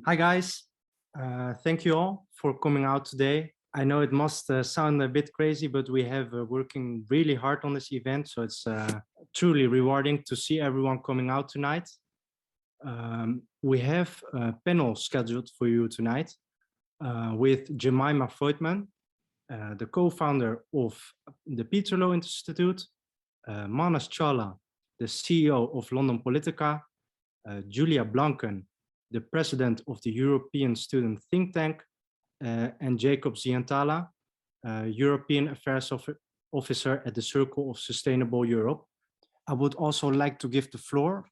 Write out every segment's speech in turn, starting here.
Hi guys, thank you all for coming out today. I know it must sound a bit crazy, but we have working really hard on this event, so it's truly rewarding to see everyone coming out tonight. We have a panel scheduled for you tonight with Jemima Voigtman, the co-founder of the Peterloo Institute, Manas Chawla, the CEO of London Politica, Julia Blanken, the president of the European Student Think Tank, and Jacob Zientala, European Affairs Officer at the Circle of Sustainable Europe. I would also like to give the floor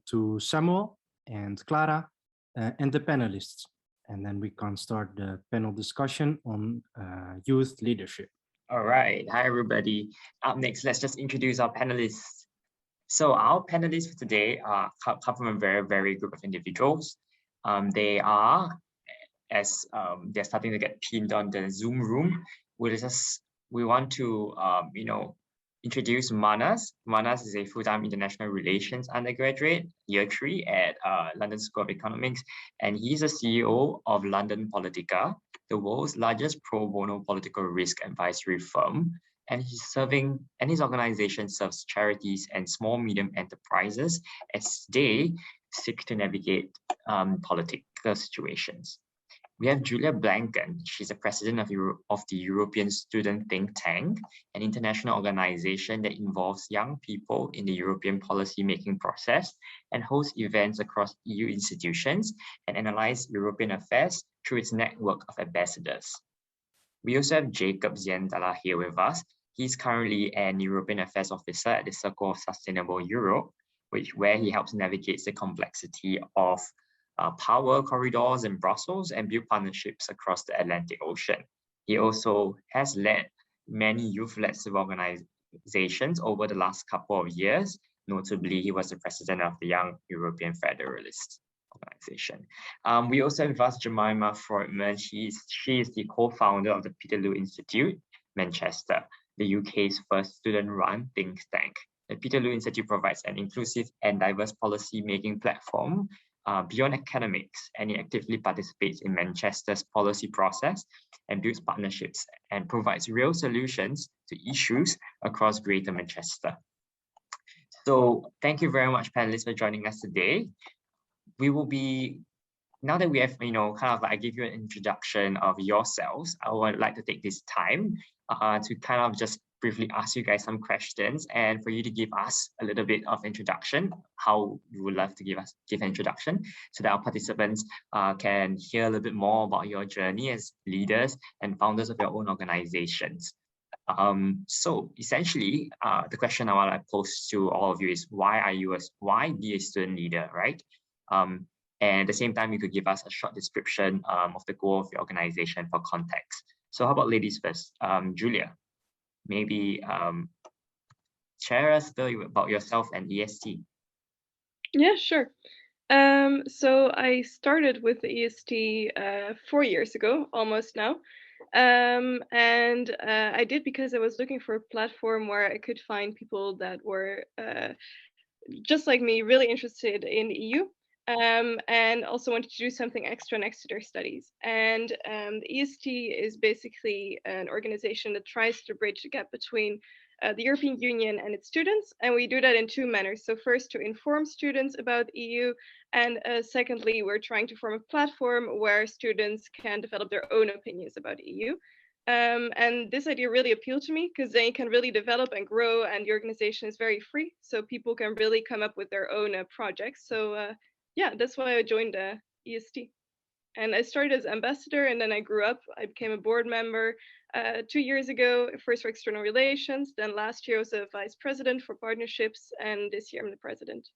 to Samuel and Clara and the panelists, and then we can start the panel discussion on youth leadership. All right, hi everybody. Up next, let's just introduce our panelists. So our panelists for today come from a very group of individuals. They are, as they're starting to get pinned on the Zoom room, we want to introduce Manas. Manas is a full-time international relations undergraduate, year 3 at London School of Economics, and he's the CEO of London Politica, the world's largest pro bono political risk advisory firm. And his organization serves charities and small medium enterprises as they seek to navigate political situations. We have Julia Blanken. She's the president of the European Student Think Tank, an international organization that involves young people in the European policy-making process and hosts events across EU institutions and analyzes European affairs through its network of ambassadors. We also have Jacob Zientala here with us. He's currently an European Affairs Officer at the Circle of Sustainable Europe, where he helps navigate the complexity of power corridors in Brussels and build partnerships across the Atlantic Ocean. He also has led many youth-led civil organizations over the last couple of years. Notably, he was the president of the Young European Federalists organization. We also have with us Jemima Voigtman. She is the co-founder of the Peterloo Institute, Manchester, the UK's first student-run think tank. The Peterloo Institute provides an inclusive and diverse policy-making platform beyond academics, and it actively participates in Manchester's policy process and builds partnerships and provides real solutions to issues across Greater Manchester. So thank you very much, panelists, for joining us today. We will be, now that we have, I give you an introduction of yourselves, I would like to take this time to kind of just briefly ask you guys some questions and for you to give us a little bit of introduction, how you would love to give an introduction so that our participants can hear a little bit more about your journey as leaders and founders of your own organizations. So essentially, the question I want to pose to all of you is why be a student leader, right? And at the same time, you could give us a short description of the goal of your organization for context. So how about ladies first? Julia, maybe share us about yourself and EST. Yeah, sure. So I started with the EST 4 years ago, almost now. And I did because I was looking for a platform where I could find people that were just like me, really interested in the EU. And also wanted to do something extra next to their studies. And the EST is basically an organization that tries to bridge the gap between the European Union and its students. And we do that in 2 manners. So first, to inform students about the EU. And secondly, we're trying to form a platform where students can develop their own opinions about the EU. And this idea really appealed to me because then you can really develop and grow, and the organization is very free. So people can really come up with their own projects. So yeah, that's why I joined EST. And I started as ambassador, and then I grew up. I became a board member 2 years ago, first for external relations. Then last year I was a vice president for partnerships, and this year I'm the president.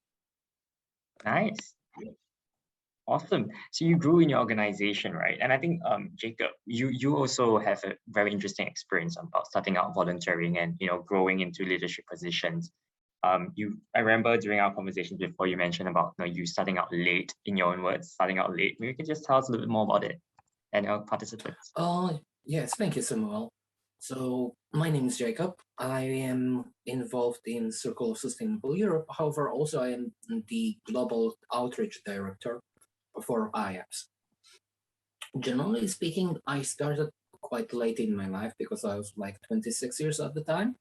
Nice. Awesome. So you grew in your organization, right? And I think, Jacob, you also have a very interesting experience about starting out volunteering and growing into leadership positions. I remember during our conversations before you mentioned about you starting out late, in your own words, starting out late. Maybe you can just tell us a little bit more about it and our participants. Yes, thank you, Samuel. So my name is Jacob. I am involved in Circle of Sustainable Europe. However, also I am the Global Outreach Director for IAPPS. Generally speaking, I started quite late in my life because I was like 26 years at the time.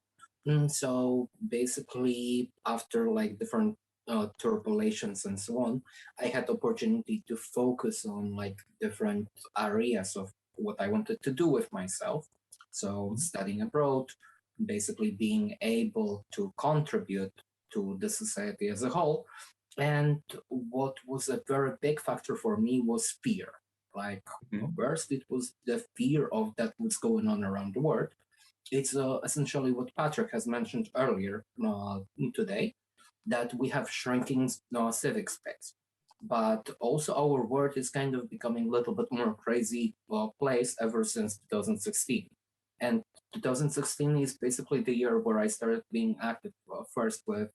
So basically, after like different turbulences and so on, I had opportunity to focus on like different areas of what I wanted to do with myself. So studying abroad, basically being able to contribute to the society as a whole. And what was a very big factor for me was fear. Like first, it was the fear of that what's going on around the world. It's essentially what Patrick has mentioned earlier today, that we have shrinking civic space. But also our world is kind of becoming a little bit more crazy place ever since 2016. And 2016 is basically the year where I started being active first with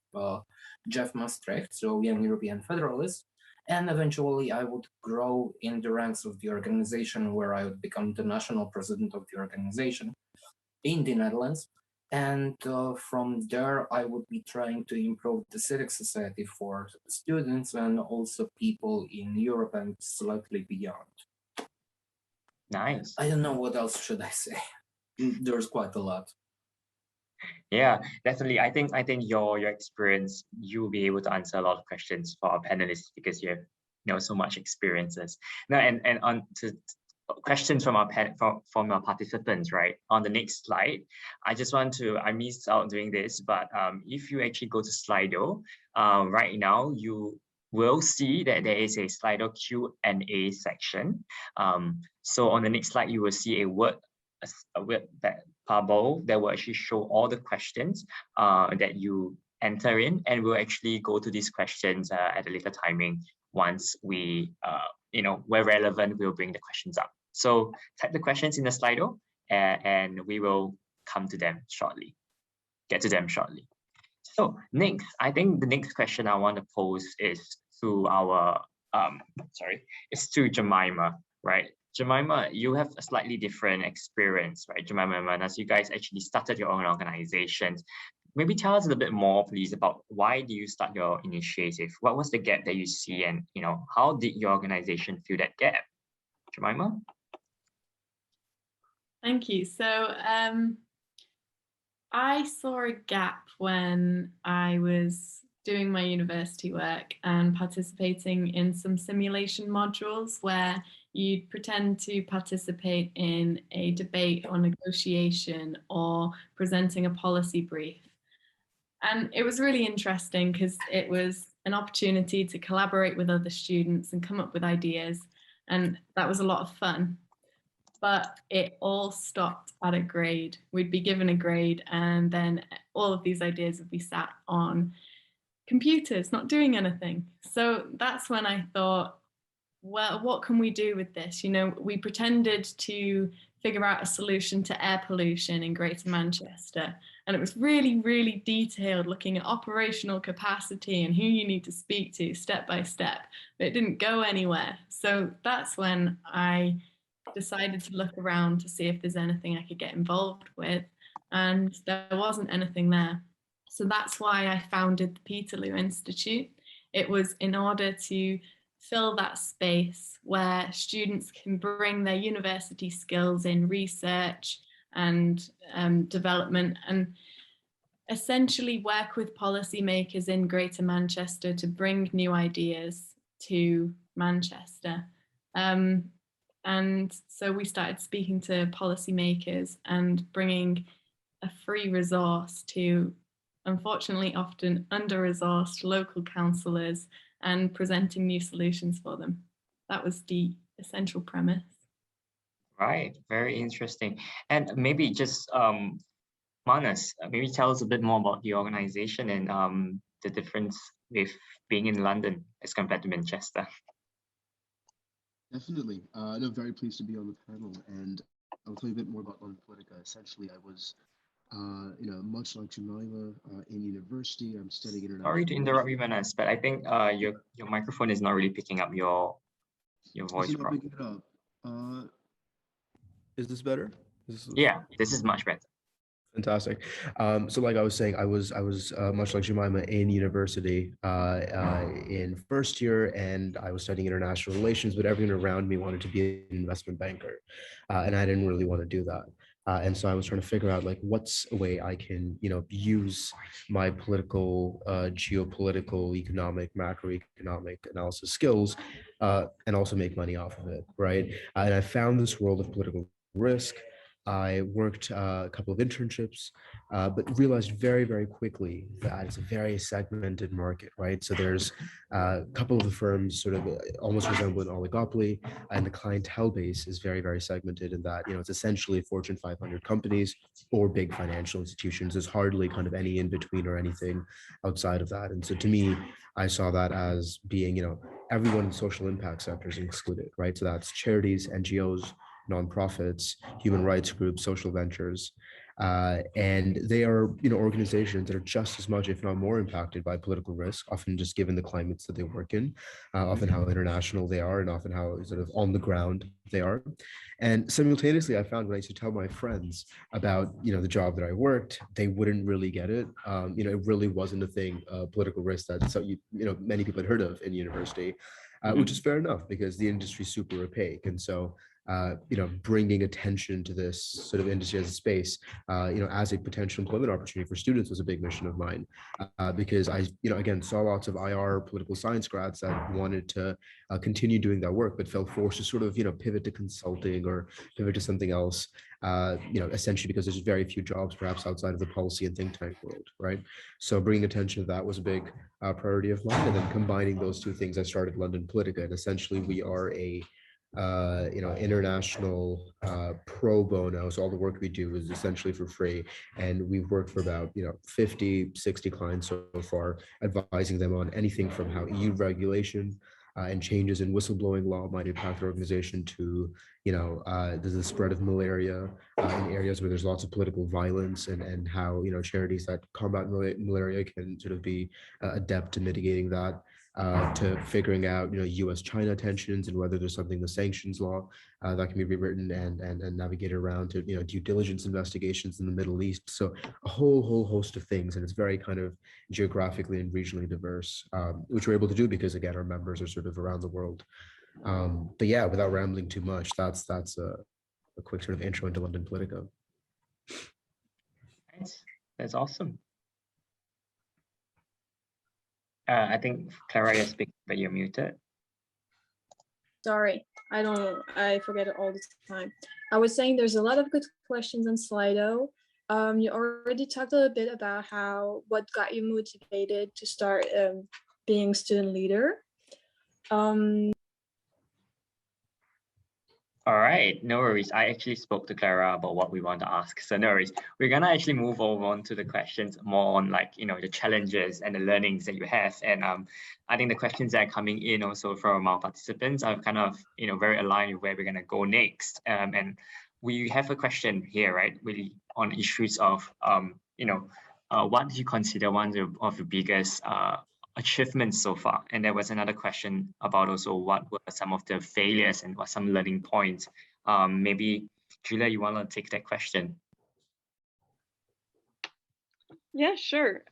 Jeff Maastricht, so Young European Federalist, and eventually I would grow in the ranks of the organization where I would become the national president of the organization in the Netherlands. And from there, I would be trying to improve the civic society for students and also people in Europe and slightly beyond. Nice. I don't know what else should I say. There's quite a lot. Yeah, definitely. I think your experience, you'll be able to answer a lot of questions for our panelists because you have so much experiences. Now, and on to questions from our from our participants, right? On the next slide, I missed out doing this, but if you actually go to Slido, right now you will see that there is a Slido Q&A section. So on the next slide, you will see a word bubble that will actually show all the questions that you enter in, and we'll actually go to these questions at a later timing once we, where relevant, we'll bring the questions up. So type the questions in the Slido and we will get to them shortly. So next, I think the next question I want to pose is to our, to Jemima, right? Jemima, you have a slightly different experience, right? Jemima and Manas, you guys actually started your own organizations. Maybe tell us a little bit more, please, about why do you start your initiative? What was the gap that you see, and how did your organization fill that gap? Jemima? Thank you. So I saw a gap when I was doing my university work and participating in some simulation modules where you'd pretend to participate in a debate or negotiation or presenting a policy brief. And it was really interesting because it was an opportunity to collaborate with other students and come up with ideas. And that was a lot of fun. But it all stopped at a grade. We'd be given a grade and then all of these ideas would be sat on computers, not doing anything. So that's when I thought, well, what can we do with this? We pretended to figure out a solution to air pollution in Greater Manchester. And it was really, really detailed, looking at operational capacity and who you need to speak to step by step. But it didn't go anywhere. So that's when I decided to look around to see if there's anything I could get involved with. And there wasn't anything there. So that's why I founded the Peterloo Institute. It was in order to fill that space where students can bring their university skills in research and development and essentially work with policymakers in Greater Manchester to bring new ideas to Manchester. And so we started speaking to policymakers and bringing a free resource to, unfortunately, often under-resourced local councillors and presenting new solutions for them. That was the essential premise. Right, very interesting. And maybe just Manas, maybe tell us a bit more about the organization and the difference with being in London as compared to Manchester. Definitely. I'm very pleased to be on the panel, and I'll tell you a bit more about London Politica. Essentially, I was, much like Jemima, in university. I'm studying international. Sorry to interrupt you, Manas, but I think your microphone is not really picking up your voice. Is it not picking it up? Is this better? Yeah, this is much better. Fantastic. So like I was saying, I was much like Jemima in university in first year, and I was studying international relations, but everyone around me wanted to be an investment banker. And I didn't really want to do that. And so I was trying to figure out like what's a way I can, use my political, geopolitical, economic, macroeconomic analysis skills, and also make money off of it, right? And I found this world of political risk. I worked a couple of internships, but realized very, very quickly that it's a very segmented market, right? So there's a couple of the firms sort of almost resemble an oligopoly, and the clientele base is very, very segmented in that, it's essentially Fortune 500 companies or big financial institutions. There's hardly kind of any in between or anything outside of that. And so to me, I saw that as being, everyone in social impact sectors excluded, right? So that's charities, NGOs, nonprofits, human rights groups, social ventures. And they are, organizations that are just as much, if not more, impacted by political risk, often just given the climates that they work in, often how international they are, and often how sort of on the ground they are. And simultaneously, I found when I used to tell my friends about, the job that I worked, they wouldn't really get it. It really wasn't a thing, political risk that many people had heard of in university, which is fair enough because the industry is super opaque. And so bringing attention to this sort of industry as a space, as a potential employment opportunity for students was a big mission of mine, because I, again, saw lots of IR political science grads that wanted to continue doing that work, but felt forced to sort of, pivot to consulting or pivot to something else, essentially because there's very few jobs perhaps outside of the policy and think tank world, right? So bringing attention to that was a big priority of mine. And then combining those two things, I started London Politica, and essentially we are a international pro bono. So all the work we do is essentially for free. And we've worked for about, 50, 60 clients so far, advising them on anything from how EU regulation and changes in whistleblowing law might impact the organization to, there's the spread of malaria in areas where there's lots of political violence, and how, charities that combat malaria can sort of be adept to mitigating that. To figuring out, U.S.-China tensions and whether there's something in the sanctions law that can be rewritten and navigated around to, due diligence investigations in the Middle East. So a whole host of things, and it's very kind of geographically and regionally diverse, which we're able to do because, again, our members are sort of around the world. But yeah, without rambling too much, that's a quick sort of intro into London Politica. Nice. That's awesome. I think Clara, you're speaking, but you're muted. Sorry, I forget it all the time. I was saying there's a lot of good questions on Slido. You already talked a little bit about what got you motivated to start being student leader. All right, no worries. I actually spoke to Clara about what we want to ask, so no worries. We're gonna actually move over on to the questions more on like, the challenges and the learnings that you have. And I think the questions that are coming in also from our participants are kind of, very aligned with where we're gonna go next. And we have a question here, right, really on issues of, what do you consider one of the biggest achievements so far? And there was another question about also what were some of the failures and what some learning points. Maybe Julia, you want to take that question? Yeah, sure.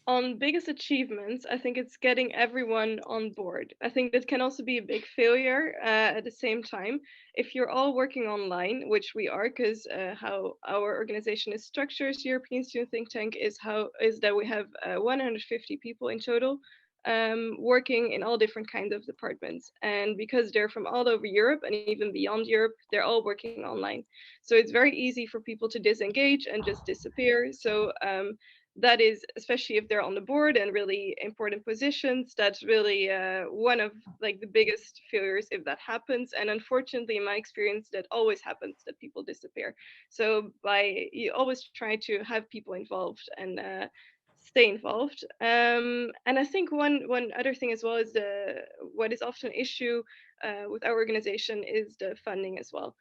On biggest achievements, I think it's getting everyone on board. I think that can also be a big failure at the same time. If you're all working online, which we are, because how our organization is structured, European Student Think Tank, is that we have 150 people in total working in all different kinds of departments. And because they're from all over Europe and even beyond Europe, they're all working online. So it's very easy for people to disengage and just disappear. So that is, especially if they're on the board and really important positions, that's really one of like the biggest failures if that happens. And unfortunately, in my experience, that always happens, that people disappear. So you always try to have people involved and stay involved. And I think one other thing as well is what is often an issue with our organization is the funding as well.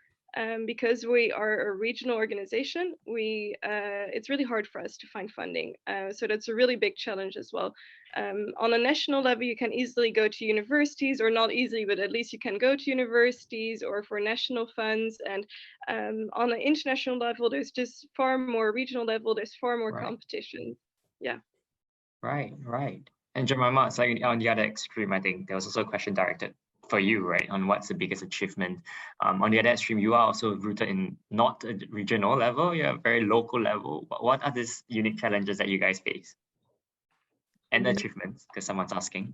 Because we are a regional organization, it's really hard for us to find funding. So that's a really big challenge as well. On a national level, you can easily go to universities, or not easily, but at least you can go to universities or for national funds. And on an international level, there's just far more regional level, there's far more competition. Yeah. Right. And Jemima, so on the other extreme, I think there was also a question directed for you, right, on what's the biggest achievement. On the other extreme, you are also rooted in not a regional level, you're a very local level. What are these unique challenges that you guys face? And achievements, because someone's asking.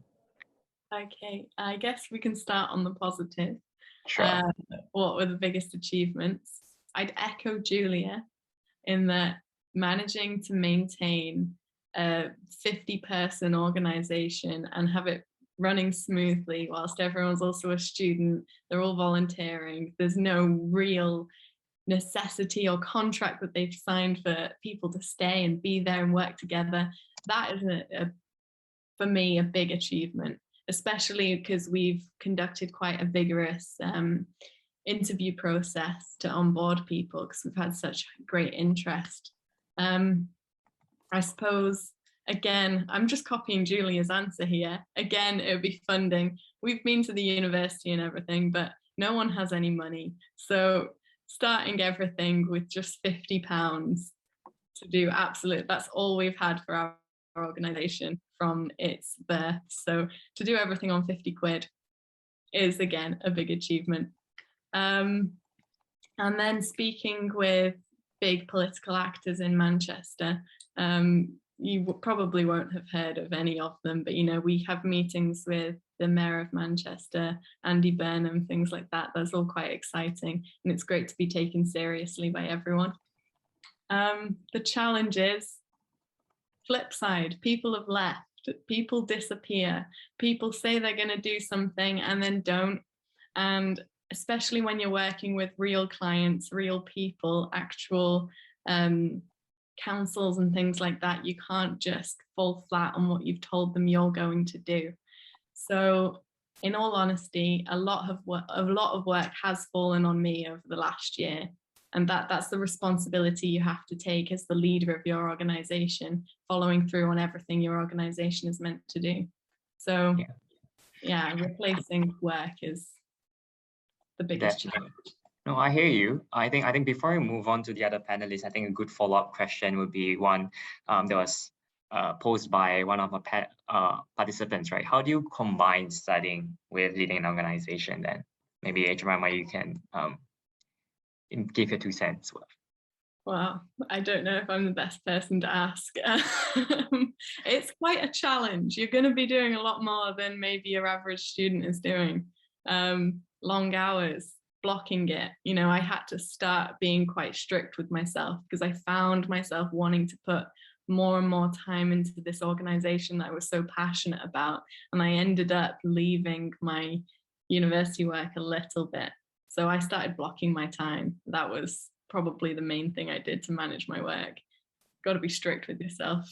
Okay, I guess we can start on the positive. Sure. What were the biggest achievements? I'd echo Julia in that managing to maintain a 50-person organization and have it running smoothly whilst everyone's also a student, they're all volunteering, there's no real necessity or contract that they've signed for people to stay and be there and work together. That is for me a big achievement, especially because we've conducted quite a vigorous interview process to onboard people because we've had such great interest. I suppose, again, I'm just copying Julia's answer here. Again, it would be funding. We've been to the university and everything, but no one has any money. So starting everything with just £50 to do that's all we've had for our organisation from its birth. So to do everything on 50 quid is, again, a big achievement. And then speaking with big political actors in Manchester, you probably won't have heard of any of them, but we have meetings with the Mayor of Manchester, Andy Burnham, things like that. That's all quite exciting, and it's great to be taken seriously by everyone. The challenge is, flip side, people have left, people disappear, people say they're going to do something and then don't. And especially when you're working with real clients, real people, actual councils and things like that, you can't just fall flat on what you've told them you're going to do. So in all honesty, a lot of work has fallen on me over the last year, and that's the responsibility you have to take as the leader of your organization, following through on everything your organization is meant to do. So yeah, replacing work is the biggest challenge. No, I hear you. I think before we move on to the other panelists, I think a good follow-up question would be one that was posed by one of our participants, right? How do you combine studying with leading an organization then? Maybe Jemima, you can give your 2 cents. Well, I don't know if I'm the best person to ask. It's quite a challenge. You're going to be doing a lot more than maybe your average student is doing. Long hours, blocking it. I had to start being quite strict with myself because I found myself wanting to put more and more time into this organization that I was so passionate about. And I ended up leaving my university work a little bit. So I started blocking my time. That was probably the main thing I did to manage my work. Got to be strict with yourself.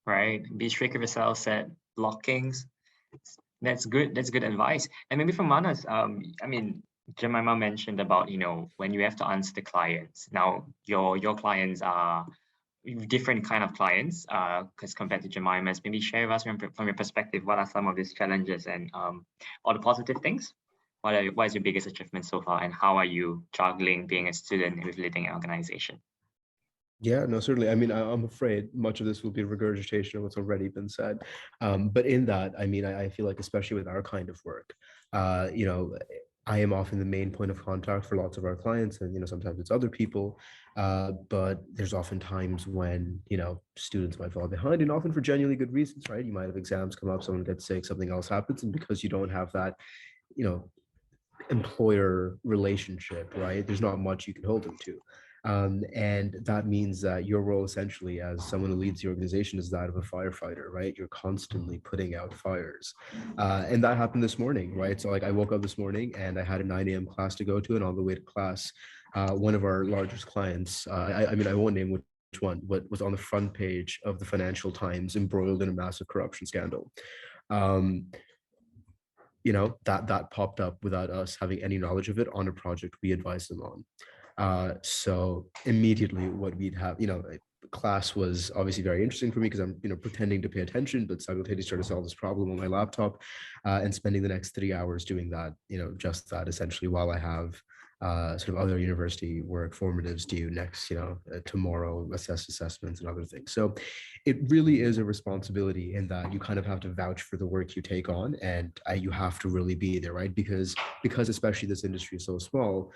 Right. Be strict with yourself, set blockings. That's good. That's good advice. And maybe from Manas, Jemima mentioned about, when you have to answer the clients. Now, your clients are different kind of clients, because compared to Jemima's. Maybe share with us from your perspective, what are some of these challenges and all the positive things? What is your biggest achievement so far, and how are you juggling being a student with leading an organization? Yeah, no, certainly. I'm afraid much of this will be regurgitation of what's already been said. But in that, I feel like, especially with our kind of work, I am often the main point of contact for lots of our clients, and sometimes it's other people, but there's often times when students might fall behind, and often for genuinely good reasons, right? You might have exams come up, someone gets sick, something else happens, and because you don't have that, employer relationship, right? There's not much you can hold them to. And that means that your role essentially as someone who leads the organization is that of a firefighter, right? You're constantly putting out fires. And that happened this morning, right? So I woke up this morning and I had a 9 a.m. class to go to, and on the way to class, one of our largest clients, I won't name which one, but was on the front page of the Financial Times embroiled in a massive corruption scandal. you know, that popped up without us having any knowledge of it on a project we advised them on. So immediately what we'd have, you know, class was obviously very interesting for me because I'm, you know, pretending to pay attention, but simultaneously trying to solve this problem on my laptop, and spending the next 3 hours doing that, you know, just that essentially, while I have sort of other university work formatives due next, you know, tomorrow, assessments and other things. So it really is a responsibility in that you kind of have to vouch for the work you take on, and you have to really be there, right? Because especially this industry is so small,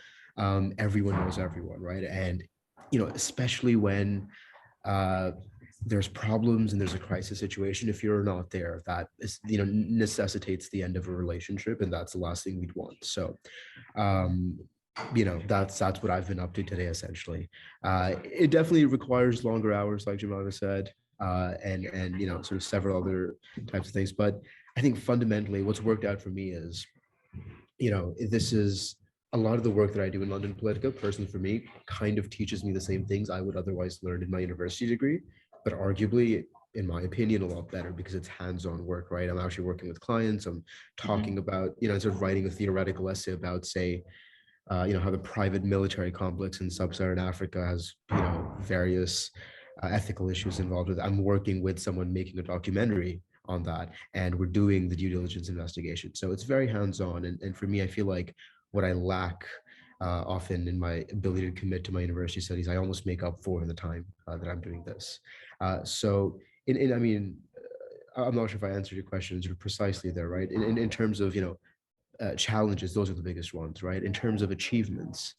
everyone knows everyone, right? And, you know, especially when there's problems and there's a crisis situation, if you're not there, that is, you know, necessitates the end of a relationship, and that's the last thing we'd want. So you know, that's what I've been up to today, essentially. It definitely requires longer hours, like Jemima said, and you know, sort of several other types of things. But I think fundamentally what's worked out for me is, you know, this is a lot of the work that I do in London Politica, personally for me, kind of teaches me the same things I would otherwise learn in my university degree, but arguably, in my opinion, a lot better because it's hands-on work, right? I'm actually working with clients. I'm talking about, you know, sort of writing a theoretical essay about, say, you know, how the private military complex in sub-Saharan Africa has, you know, various ethical issues involved with it. I'm working with someone making a documentary on that, and we're doing the due diligence investigation. So it's very hands-on. And for me, I feel like what I lack often in my ability to commit to my university studies, I almost make up for in the time that I'm doing this. So I mean, I'm not sure if I answered your question sort of precisely there, right? In terms of, you know, challenges, those are the biggest ones, right? In terms of achievements,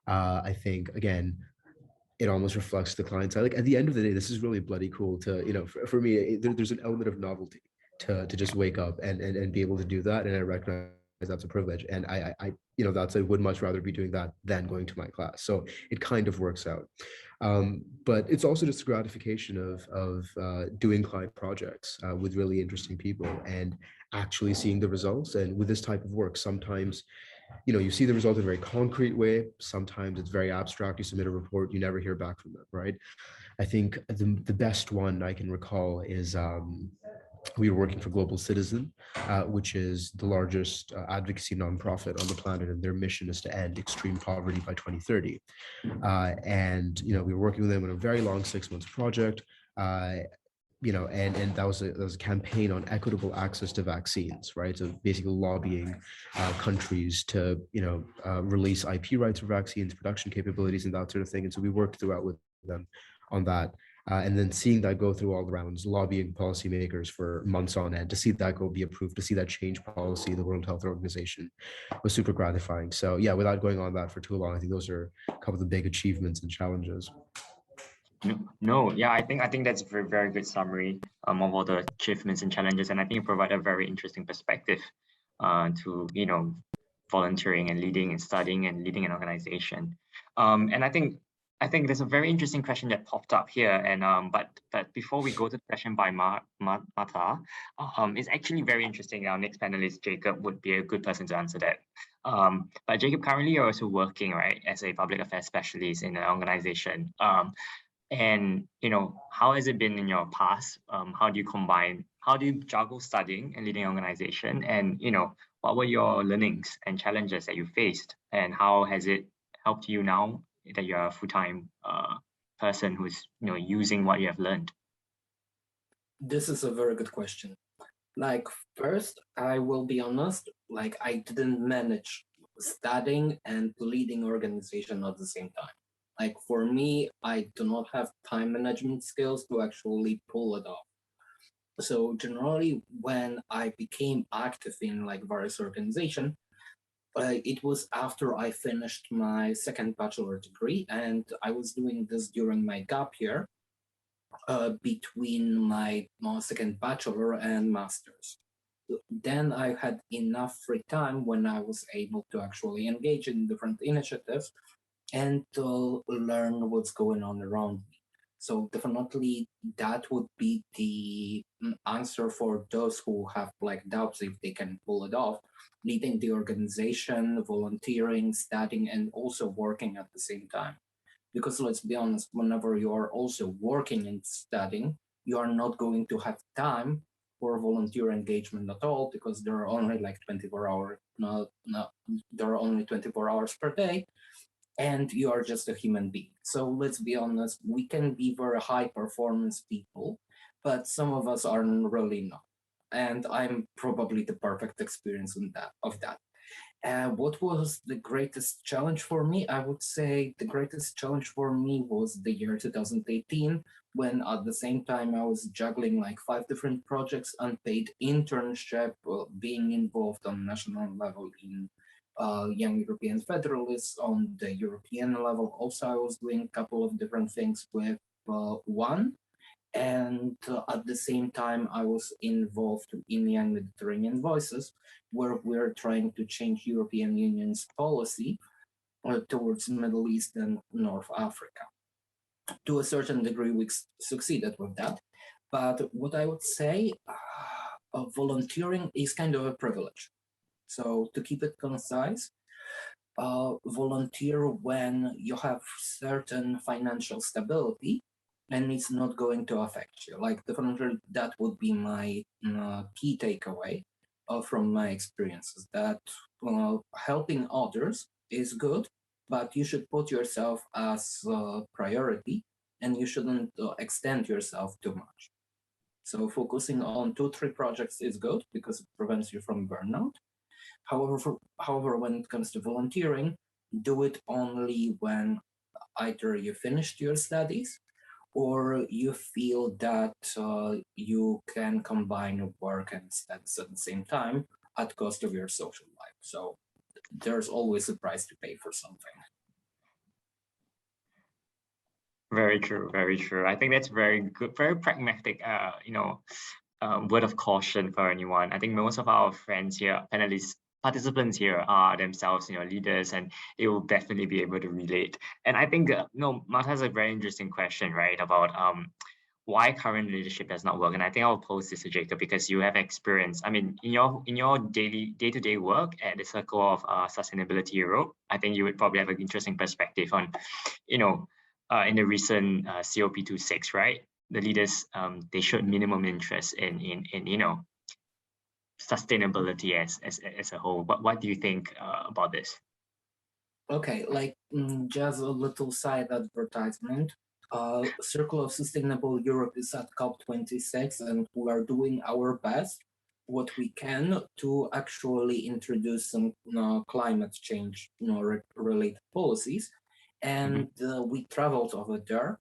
I think, again, it almost reflects the client side. Like at the end of the day, this is really bloody cool to, you know, for me, there's an element of novelty to just wake up and be able to do that. And I recognize that's a privilege. And I you know, I would much rather be doing that than going to my class. So it kind of works out. But it's also just a gratification of doing client projects with really interesting people and actually seeing the results. And with this type of work, sometimes, you know, you see the result in a very concrete way. Sometimes it's very abstract. You submit a report, you never hear back from them, right? I think the best one I can recall is we were working for Global Citizen, which is the largest advocacy nonprofit on the planet, and their mission is to end extreme poverty by 2030. And you know, we were working with them on a very long 6 months project. You know, and that was a campaign on equitable access to vaccines, right? So basically lobbying countries to, you know, release IP rights for vaccines, production capabilities, and that sort of thing. And so we worked throughout with them on that. And then seeing that go through all the rounds, lobbying policymakers for months on end, to see that go be approved, to see that change policy, the World Health Organization, was super gratifying. So yeah, without going on that for too long, I think those are a couple of the big achievements and challenges. No, yeah, I think that's a very, very good summary of all the achievements and challenges, and I think you provide a very interesting perspective to, you know, volunteering and leading and studying and leading an organization. And I think there's a very interesting question that popped up here, and but before we go to the question by Martha, it's actually very interesting. Our next panelist, Jacob, would be a good person to answer that. But Jacob, currently you're also working, right, as a public affairs specialist in an organization. And, you know, how has it been in your past? How do you juggle studying and leading an organization? And, you know, what were your learnings and challenges that you faced? And how has it helped you now that you're a full-time person who's, you know, using what you have learned? This is a very good question. Like, first, I will be honest, like, I didn't manage studying and leading organization at the same time. Like, for me, I do not have time management skills to actually pull it off. So generally, when I became active in like various organizations, it was after I finished my second bachelor degree, and I was doing this during my gap year between my second bachelor and master's. Then I had enough free time when I was able to actually engage in different initiatives and to learn what's going on around me. So definitely that would be the answer for those who have like doubts if they can pull it off, leading the organization, volunteering, studying, and also working at the same time. Because let's be honest, whenever you are also working and studying, you are not going to have time for volunteer engagement at all, because there are only like 24 hours, there are only 24 hours per day, and you are just a human being. So let's be honest, we can be very high performance people, but some of us are really not. And I'm probably the perfect experience of that. What was the greatest challenge for me? I would say the greatest challenge for me was the year 2018, when at the same time I was juggling like 5 different projects, unpaid internship, being involved on national level in Young European Federalists, on the European level. Also, I was doing a couple of different things with one. And at the same time, I was involved in Young Mediterranean Voices, where we're trying to change European Union's policy towards Middle East and North Africa. To a certain degree, we succeeded with that. But what I would say, volunteering is kind of a privilege. So to keep it concise, volunteer when you have certain financial stability and it's not going to affect you. Like, definitely that would be my key takeaway from my experiences, that helping others is good, but you should put yourself as a priority and you shouldn't extend yourself too much. So focusing on 2-3 projects is good because it prevents you from burnout. However, when it comes to volunteering, do it only when either you finished your studies or you feel that you can combine work and studies at the same time at cost of your social life. So there's always a price to pay for something. Very true, very true. I think that's very good, very pragmatic, word of caution for anyone. I think most of our friends here, panelists, participants here are themselves, leaders, and they will definitely be able to relate. And I think, Martha has a very interesting question, right, about why current leadership does not work. And I think I'll pose this to Jacob because you have experience. I mean, in your day-to-day work at the Circle of Sustainability Europe, I think you would probably have an interesting perspective on, in the recent COP26, right? The leaders, they showed minimum interest in sustainability as a whole. What do you think about this? Okay, just a little side advertisement. Circle of Sustainable Europe is at COP26, and we are doing our best, what we can, to actually introduce some climate change related policies. And we traveled over there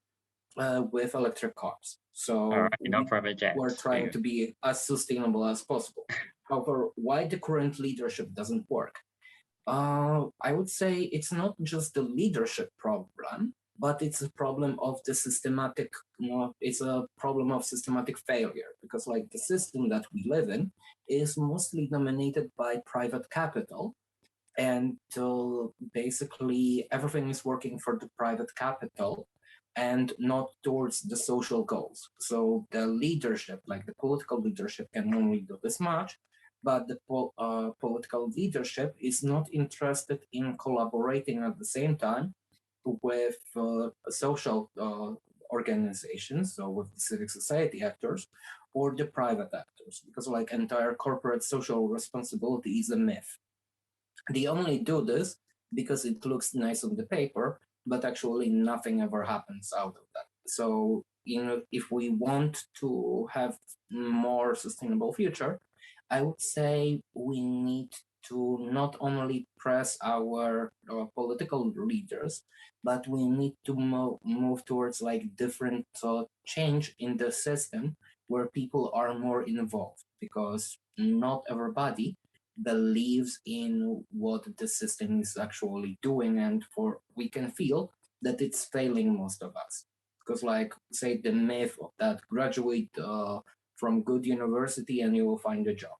with electric cars. So private jets. We're trying to be as sustainable as possible. However, why the current leadership doesn't work? I would say it's not just the leadership problem, but it's a problem of the systematic, it's a problem of systematic failure, because the system that we live in is mostly dominated by private capital. And basically everything is working for the private capital and not towards the social goals. So the leadership, the political leadership, can only do this much, but the political leadership is not interested in collaborating at the same time with social organizations, so with the civic society actors or the private actors, because entire corporate social responsibility is a myth. They only do this because it looks nice on the paper, but actually nothing ever happens out of that. So, if we want to have more sustainable future, I would say we need to not only press our political leaders, but we need to move towards different change in the system where people are more involved, because not everybody believes in what the system is actually doing, and we can feel that it's failing most of us. Because say the myth of that graduate from good university and you will find a job.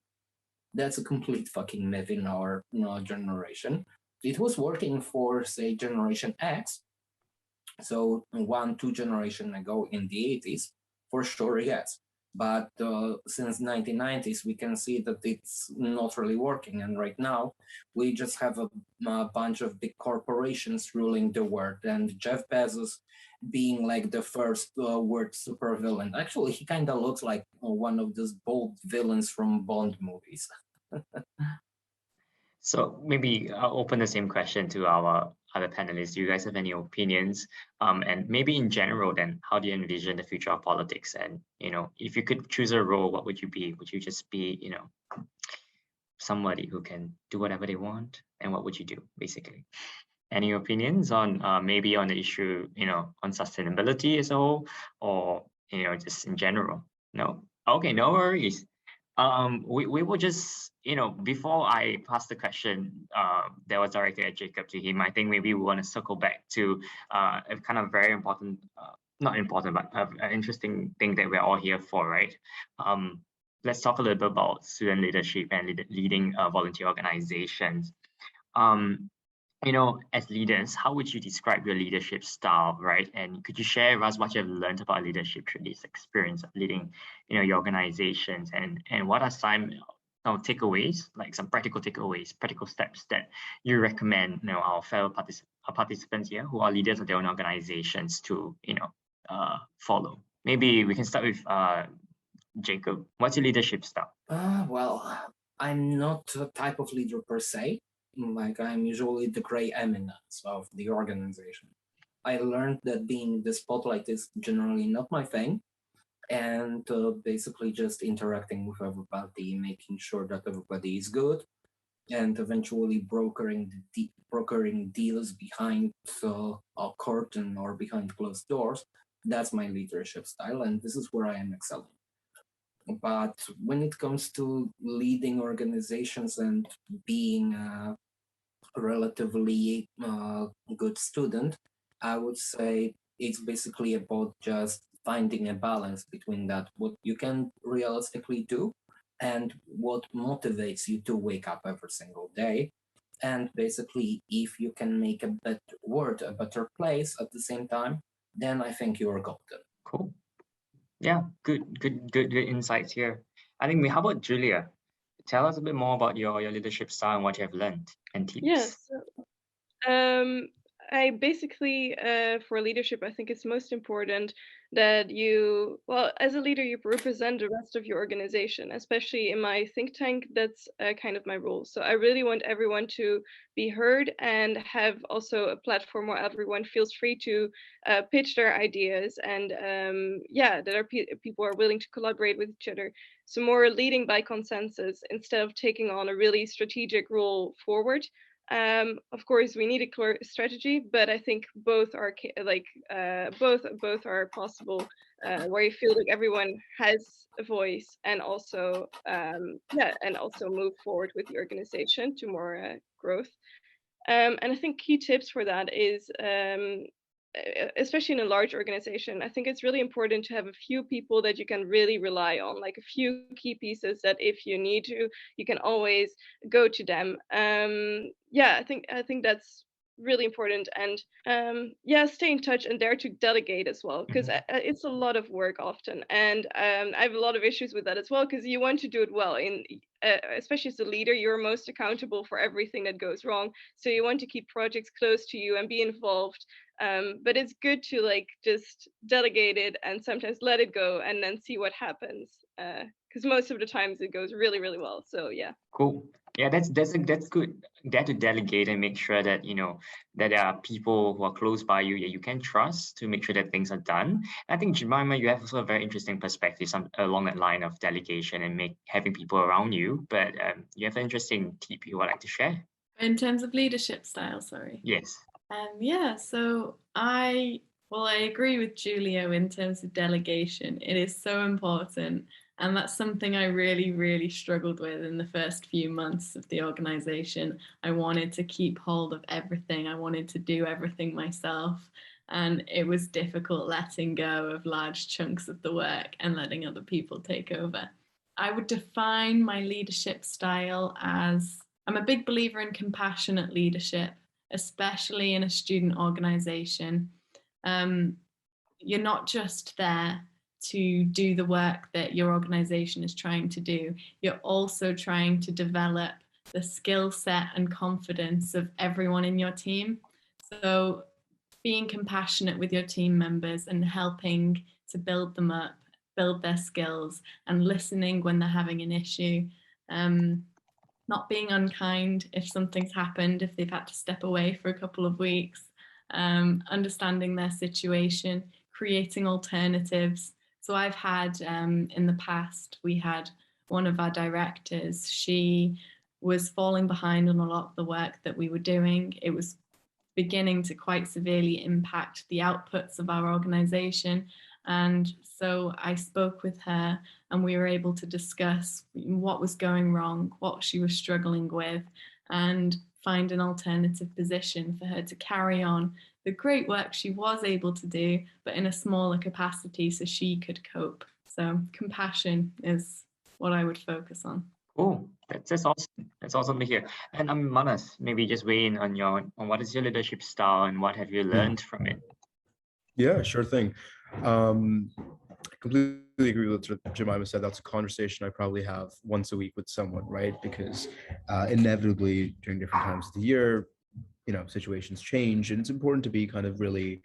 That's a complete fucking myth in our generation. It was working for, say, Generation X. So 1-2 generations ago in the 80s, for sure, yes. But since 1990s, we can see that it's not really working. And right now, we just have a bunch of big corporations ruling the world, and Jeff Bezos being like the first word supervillain. Actually, he kind of looks like one of those bold villains from Bond movies. So maybe I'll open the same question to our other panelists. Do you guys have any opinions? And maybe in general, then, how do you envision the future of politics? And, if you could choose a role, what would you be? Would you just be, somebody who can do whatever they want? And what would you do, basically? Any opinions on maybe on the issue, on sustainability as a whole, or, just in general? No? Okay, no worries. We will just, before I pass the question that was directed at Jacob to him, I think maybe we want to circle back to a kind of very important, not important, but an interesting thing that we're all here for, right? Let's talk a little bit about student leadership and leading volunteer organizations. As leaders, how would you describe your leadership style, right? And could you share with us what you have learned about leadership through this experience of leading, your organizations, and what are some takeaways, like some practical takeaways, practical steps that you recommend, our fellow participants here who are leaders of their own organizations to, follow? Maybe we can start with Jacob. What's your leadership style? Well, I'm not a type of leader per se. Like, I'm usually the gray eminence of the organization. I learned that being the spotlight is generally not my thing, and basically just interacting with everybody, making sure that everybody is good, and eventually brokering deals behind a curtain or behind closed doors. That's my leadership style, and this is where I am excelling. But when it comes to leading organizations and being a relatively good student, I would say it's basically about just finding a balance between that, what you can realistically do and what motivates you to wake up every single day. And basically, if you can make a better world a better place at the same time, then I think you are golden. Cool. Yeah, good insights here. I think how about Julia? Tell us a bit more about your leadership style and what you have learned and tips. Yes. I basically, for leadership, I think it's most important that as a leader, you represent the rest of your organization, especially in my think tank. That's kind of my role. So I really want everyone to be heard and have also a platform where everyone feels free to pitch their ideas and that people are willing to collaborate with each other. So more leading by consensus instead of taking on a really strategic role forward. Of course, we need a clear strategy, but I think both are both are possible, where you feel like everyone has a voice and also move forward with the organization to more growth. And I think key tips for that is, especially in a large organization, I think it's really important to have a few people that you can really rely on, like a few key pieces that if you need to, you can always go to them. I think that's really important. And stay in touch and dare to delegate as well, because it's a lot of work often, and I have a lot of issues with that as well, because you want to do it well. Especially as a leader, you're most accountable for everything that goes wrong, so you want to keep projects close to you and be involved. But it's good to just delegate it and sometimes let it go and then see what happens, because most of the times it goes really, really well. So yeah. Cool. Yeah, that's good. Dare to delegate and make sure that that there are people who are close by you you can trust to make sure that things are done. I think, Jemima, you have also a very interesting perspective along that line of delegation and having people around you. But you have an interesting tip you would like to share in terms of leadership style. Sorry. Yes. So I agree with Julio in terms of delegation. It is so important. And that's something I really, really struggled with in the first few months of the organization. I wanted to keep hold of everything. I wanted to do everything myself. And it was difficult letting go of large chunks of the work and letting other people take over. I would define my leadership style as, I'm a big believer in compassionate leadership, especially in a student organization. You're not just there to do the work that your organization is trying to do. You're also trying to develop the skill set and confidence of everyone in your team. So being compassionate with your team members and helping to build them up, build their skills, and listening when they're having an issue. Not being unkind if something's happened, if they've had to step away for a couple of weeks, understanding their situation, creating alternatives. So I've had, in the past, we had one of our directors, she was falling behind on a lot of the work that we were doing. It was beginning to quite severely impact the outputs of our organization. And so I spoke with her and we were able to discuss what was going wrong, what she was struggling with, and find an alternative position for her to carry on the great work she was able to do, but in a smaller capacity so she could cope. So compassion is what I would focus on. Oh, that's awesome. That's awesome to hear. And Manas, maybe just weigh in on what is your leadership style and what have you learned from it? Yeah, sure thing. Completely agree with what Jemima said. That's a conversation I probably have once a week with someone, right? Because inevitably during different times of the year, you know, situations change, and it's important to be kind of really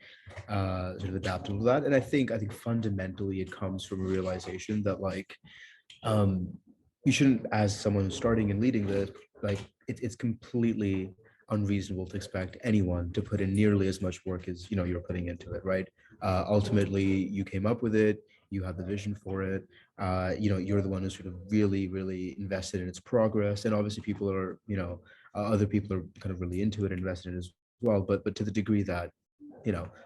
sort of adaptable to that. And I think fundamentally it comes from a realization that like you shouldn't, as someone who's starting and leading this, like it's completely unreasonable to expect anyone to put in nearly as much work as you're putting into it, right? Ultimately, you came up with it, you have the vision for it, you're the one who's sort of really invested in its progress, and obviously people are, other people are kind of really into it and invested in it as well, but to the degree that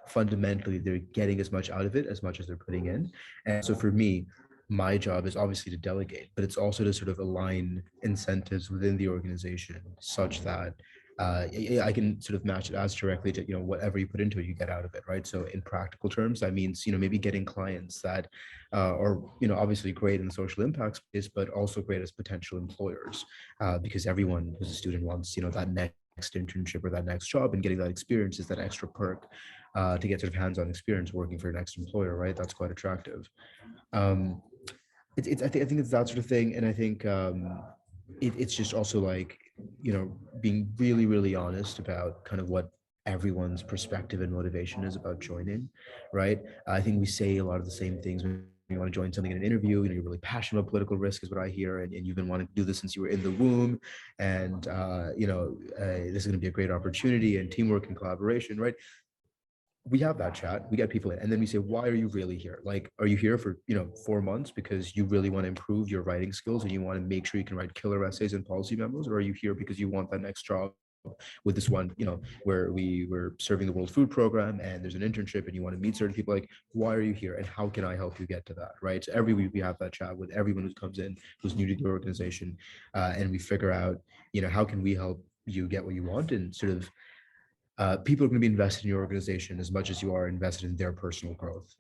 fundamentally they're getting as much out of it as much as they're putting in. And so for me, my job is obviously to delegate, but it's also to sort of align incentives within the organization such that I can sort of match it as directly to whatever you put into it, you get out of it, right? So in practical terms, that means maybe getting clients that are obviously great in the social impact space, but also great as potential employers, because everyone who's a student wants that next internship or that next job, and getting that experience is that extra perk to get sort of hands-on experience working for your next employer, right? That's quite attractive. I think it's that sort of thing, and I think it's just also like being really honest about kind of what everyone's perspective and motivation is about joining, right? I think we say a lot of the same things when you want to join something in an interview. You're really passionate about political risk is what I hear, and you've been wanting to do this since you were in the womb, and this is going to be a great opportunity, and teamwork and collaboration, right? We have that chat, we get people in, and then we say, why are you really here? Like, are you here for 4 months because you really want to improve your writing skills and you want to make sure you can write killer essays and policy memos, or are you here because you want that next job with this one, where we were serving the World Food Program and there's an internship and you want to meet certain people? Like, why are you here and how can I help you get to that, right? So every week we have that chat with everyone who comes in, who's new to the organization, and we figure out how can we help you get what you want, and sort of people are going to be invested in your organization as much as you are invested in their personal growth,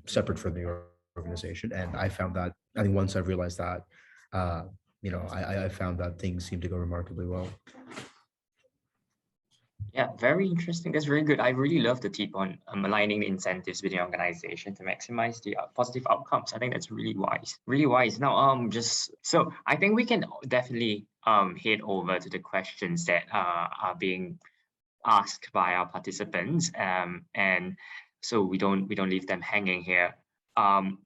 separate from the organization. And I found that, I think once I've realized that, I found that things seem to go remarkably well. Yeah, very interesting. That's very good. I really love the tip on aligning the incentives within the organization to maximize the positive outcomes. I think that's really wise. Really wise. Now, so I think we can definitely head over to the questions that are being asked by our participants, and so we don't leave them hanging here. Now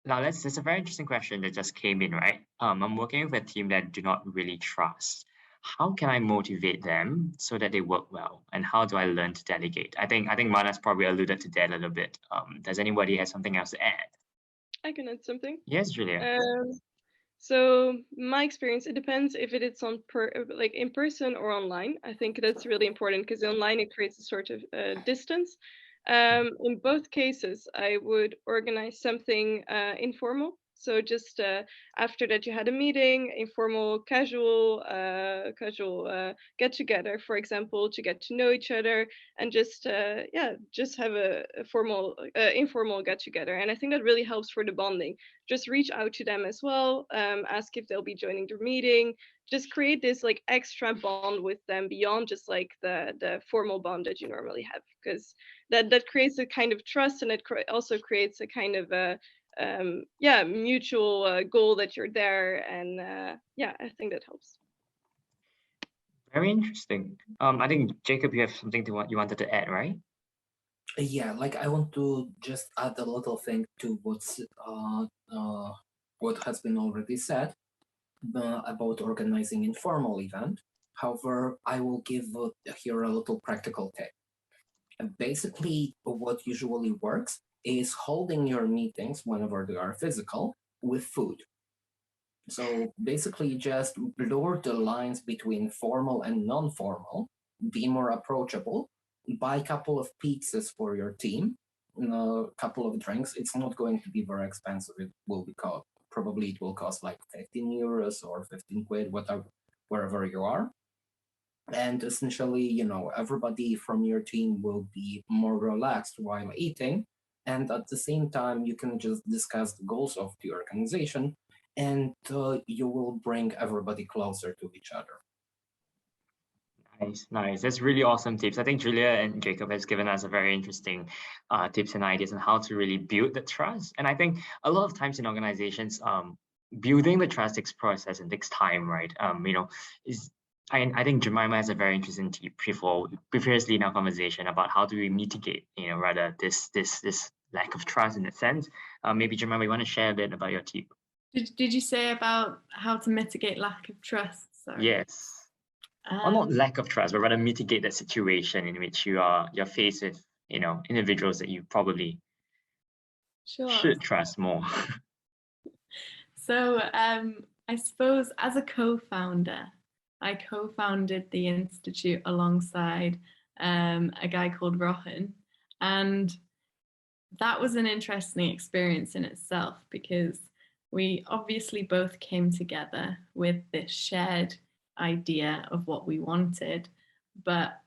there's a very interesting question that just came in, right? I'm working with a team that do not really trust. How can I motivate them so that they work well, and how do I learn to delegate? I think Manas probably alluded to that a little bit. Does anybody have something else to add? I can add something. Yes, Julia. So my experience, it depends if it is like in person or online. I think that's really important because online it creates a sort of distance. In both cases, I would organize something informal. So just after that, you had a meeting, informal, casual get together, for example, to get to know each other, and just have a formal, informal get together. And I think that really helps for the bonding. Just reach out to them as well, ask if they'll be joining the meeting. Just create this like extra bond with them beyond just like the formal bond that you normally have, because that creates a kind of trust, and it also creates a kind of yeah, mutual goal that you're there, and yeah, I think that helps. Very interesting. I think Jacob, you have something you wanted to add, right? Yeah, like I want to just add a little thing to what has been already said about organizing informal event. However, I will give here a little practical tip. Basically, what usually works is holding your meetings whenever they are physical with food. So basically, just blur the lines between formal and non-formal, be more approachable, buy a couple of pizzas for your team, a couple of drinks. It's not going to be very expensive. It will be probably it will cost like 15 euros or 15 quid, whatever, wherever you are. And essentially, everybody from your team will be more relaxed while eating. And at the same time, you can just discuss the goals of the organization, and you will bring everybody closer to each other. Nice, nice. That's really awesome tips. I think Julia and Jacob has given us a very interesting tips and ideas on how to really build the trust. And I think a lot of times in organizations, building the trust takes process and takes time, right? I think Jemima has a very interesting tip previously in our conversation about how do we mitigate, rather this lack of trust in a sense. Maybe Jemima, you want to share a bit about your tip? Did you say about how to mitigate lack of trust? Sorry. Yes. Or not lack of trust, but rather mitigate that situation in which you're faced with, individuals that you probably should trust more. So I suppose as a co-founder, I co-founded the Institute alongside a guy called Rohan, and that was an interesting experience in itself because we obviously both came together with this shared idea of what we wanted, but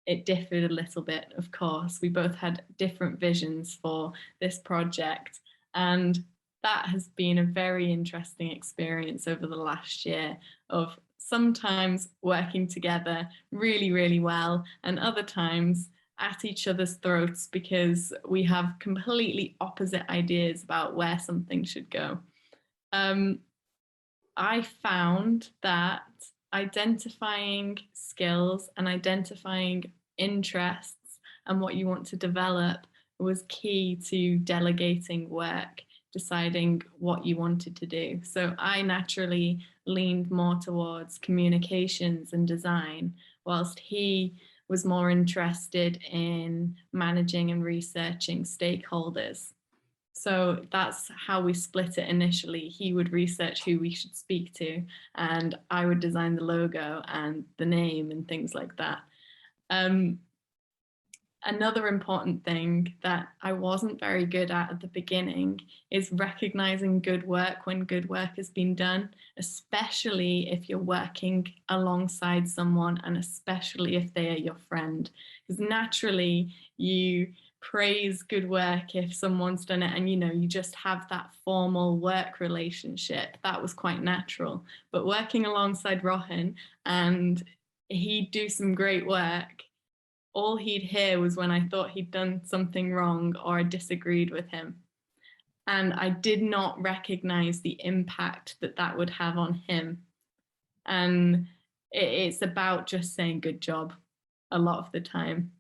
it differed a little bit, of course. We both had different visions for this project, and that has been a very interesting experience over the last year of sometimes working together really, really well, and other times at each other's throats because we have completely opposite ideas about where something should go. I found that identifying skills and identifying interests and what you want to develop was key to delegating work, deciding what you wanted to do. So I naturally leaned more towards communications and design, whilst he was more interested in managing and researching stakeholders. So that's how we split it initially. He would research who we should speak to, and I would design the logo and the name and things like that. Another important thing that I wasn't very good at the beginning is recognizing good work when good work has been done, especially if you're working alongside someone and especially if they are your friend. Because naturally you praise good work if someone's done it and you just have that formal work relationship. That was quite natural. But working alongside Rohan and he'd do some great work, all he'd hear was when I thought he'd done something wrong or I disagreed with him. And I did not recognize the impact that would have on him. And it's about just saying good job a lot of the time.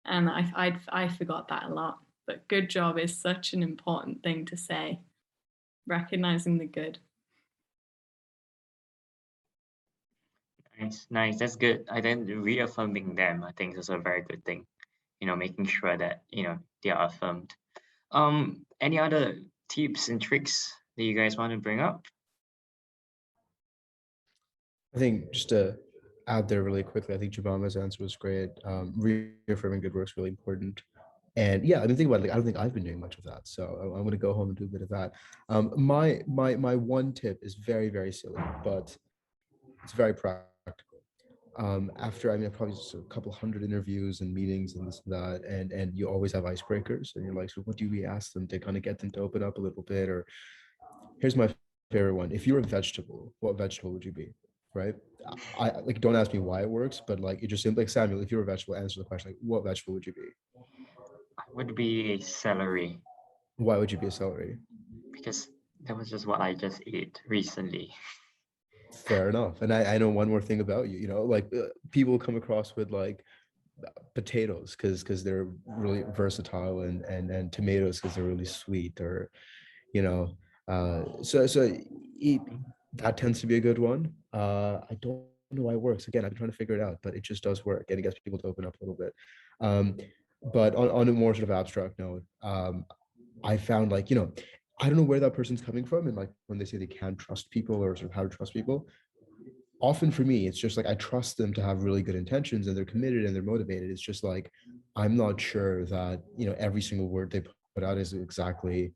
And I forgot that a lot. But good job is such an important thing to say, recognizing the good. Nice. That's good. I think reaffirming them, I think, is also a very good thing. Making sure that they are affirmed. Any other tips and tricks that you guys want to bring up? I think just to add there really quickly, I think Jemaima's answer was great. Reaffirming good work is really important. And yeah, I mean, think about it. I don't think I've been doing much of that, so I'm going to go home and do a bit of that. My one tip is very, very silly, but it's very practical. After probably just a couple hundred interviews and meetings and this and that, and you always have icebreakers, and you're like, so what do we ask them to kind of get them to open up a little bit? Or here's my favorite one: if you're a vegetable, what vegetable would you be? Right? I like, don't ask me why it works, but like, it just seems like, Samuel, if you're a vegetable, answer the question, like, what vegetable would you be? I would be a celery. Why would you be a celery? that was just what I just ate recently. Fair enough. And I know one more thing about you, like people come across with like potatoes because they're really versatile, and tomatoes because they're really sweet, or so that tends to be a good one. I don't know why it works. Again, I've been trying to figure it out, but it just does work, and it gets people to open up a little bit. But on a more sort of abstract note, I found like, I don't know where that person's coming from, and like when they say they can't trust people or sort of how to trust people, often for me, it's just like I trust them to have really good intentions and they're committed and they're motivated. It's just like I'm not sure that every single word they put out is exactly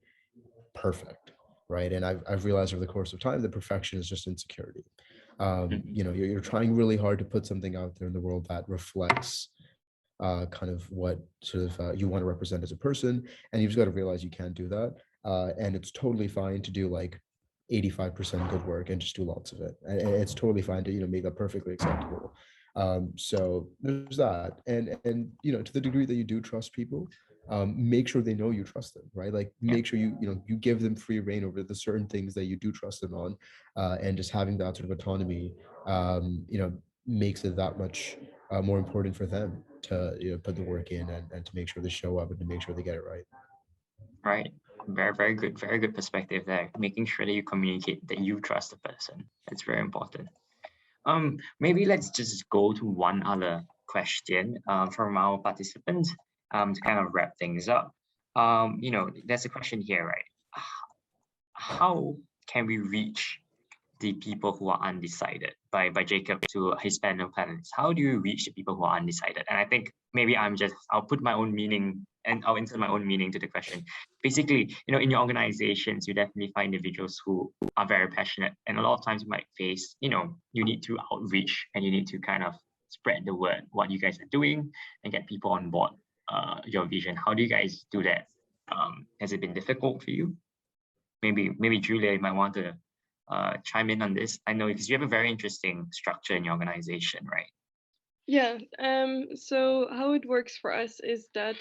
perfect, right? And I've realized over the course of time that perfection is just insecurity. You're trying really hard to put something out there in the world that reflects kind of what sort of you want to represent as a person, and you've just got to realize you can't do that, and it's totally fine to do like 85% good work and just do lots of it, and it's totally fine to make that perfectly acceptable. So there's that, and to the degree that you do trust people, make sure they know you trust them, right? Like make sure you give them free reign over the certain things that you do trust them on, and just having that sort of autonomy makes it that much more important for them to put the work in, and to make sure they show up and to make sure they get it right. Right. Very good perspective there. Making sure that you communicate that you trust the person. That's very important. Maybe let's just go to one other question from our participants to kind of wrap things up. There's a question here, right? How can we reach the people who are undecided? By Jacob to his panel panelists. How do you reach the people who are undecided? And I think maybe I'll put my own meaning, and I'll insert my own meaning to the question. Basically, in your organizations, you definitely find individuals who are very passionate, and a lot of times you might face, you need to outreach and you need to kind of spread the word, what you guys are doing, and get people on board your vision. How do you guys do that? Has it been difficult for you? Maybe Julia, you might want to chime in on this. I know because you have a very interesting structure in your organization, right? Yeah, so how it works for us is that